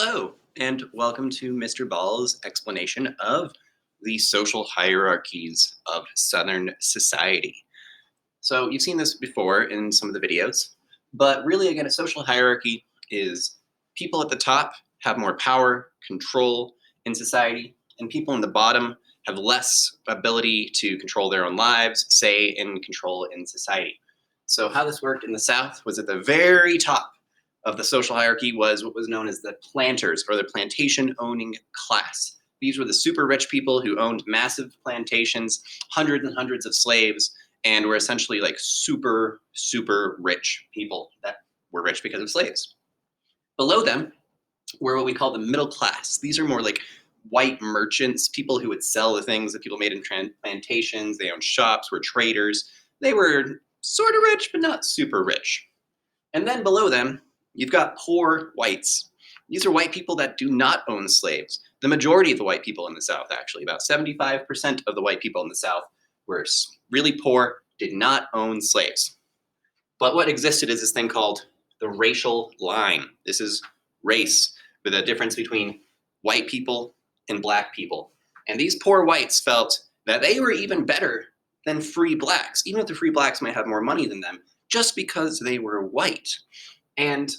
Hello, and welcome to Mr. Ball's explanation of the social hierarchies of Southern society. So you've seen this before in some of the videos, but really again, a social hierarchy is people at the top have more power, control in society, and people in the bottom have less ability to control their own lives, say, and control in society. So how this worked in the South was at the very top of the social hierarchy was what was known as the planters, or the plantation owning class. These were the super rich people who owned massive plantations, hundreds and hundreds of slaves, and were essentially like super, super rich people that were rich because of slaves. Below them were what we call the middle class. These are more like white merchants, people who would sell the things that people made in plantations. They owned shops, were traders. They were sort of rich, but not super rich. And then below them, you've got poor whites. These are white people that do not own slaves. The majority of the white people in the South, actually, about 75% of the white people in the South were really poor, did not own slaves. But what existed is this thing called the racial line. This is race, with a difference between white people and black people. And these poor whites felt that they were even better than free blacks, even if the free blacks might have more money than them, just because they were white. And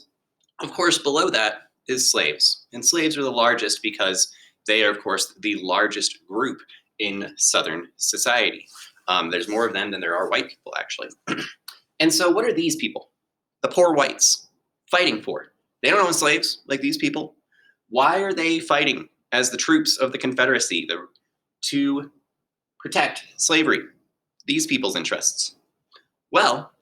of course, below that is slaves. And slaves are the largest because they are, of course, the largest group in Southern society. There's more of them than there are white people, actually. And so what are these people, the poor whites, fighting for? They don't own slaves like these people. Why are they fighting as the troops of the Confederacy to protect slavery, these people's interests? Well,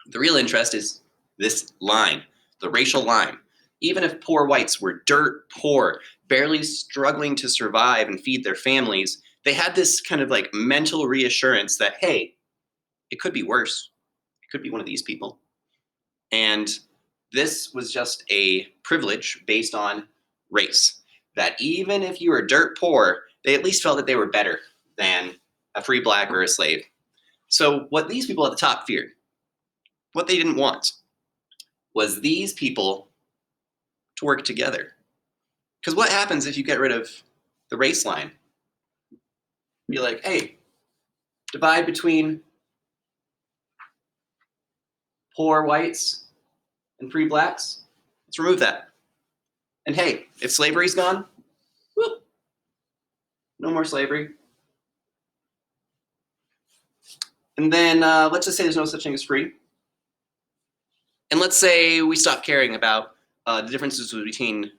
the real interest is this line, the racial line. Even if poor whites were dirt poor, barely struggling to survive and feed their families, they had this kind of like mental reassurance that, hey, it could be worse. It could be one of these people. And this was just a privilege based on race, that even if you were dirt poor, they at least felt that they were better than a free black or a slave. So what these people at the top feared, what they didn't want, was these people to work together. Because what happens if you get rid of the race line? Be like, hey, divide between poor whites and free blacks. Let's remove that. And hey, if slavery's gone, whoop, no more slavery. And then let's just say there's no such thing as free. And let's say we stop caring about the differences between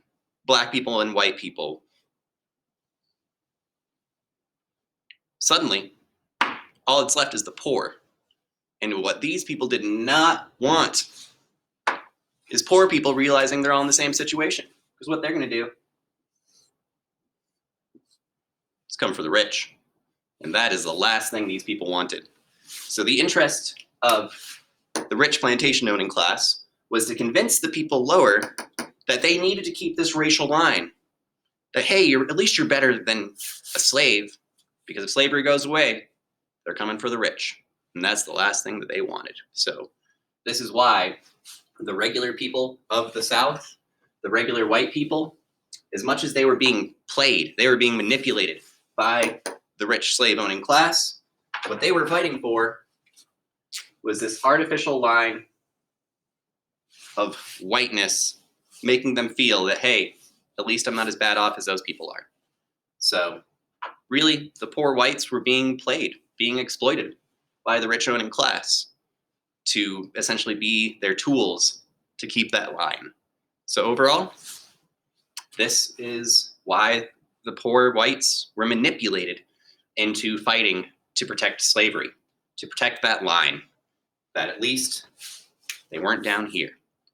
black people and white people. Suddenly, all that's left is the poor. And what these people did not want is poor people realizing they're all in the same situation. Because what they're going to do is come for the rich. And that is the last thing these people wanted. So the interest of the rich plantation owning class was to convince the people lower that they needed to keep this racial line. That, hey, at least you're better than a slave, because if slavery goes away, they're coming for the rich. And that's the last thing that they wanted. So this is why the regular people of the South, the regular white people, as much as they were being played, they were being manipulated by the rich slave-owning class, what they were fighting for was this artificial line of whiteness, making them feel that, hey, at least I'm not as bad off as those people are. So really, the poor whites were being played, being exploited by the rich owning class to essentially be their tools to keep that line. So overall, this is why the poor whites were manipulated into fighting to protect slavery, to protect that line, that at least they weren't down here.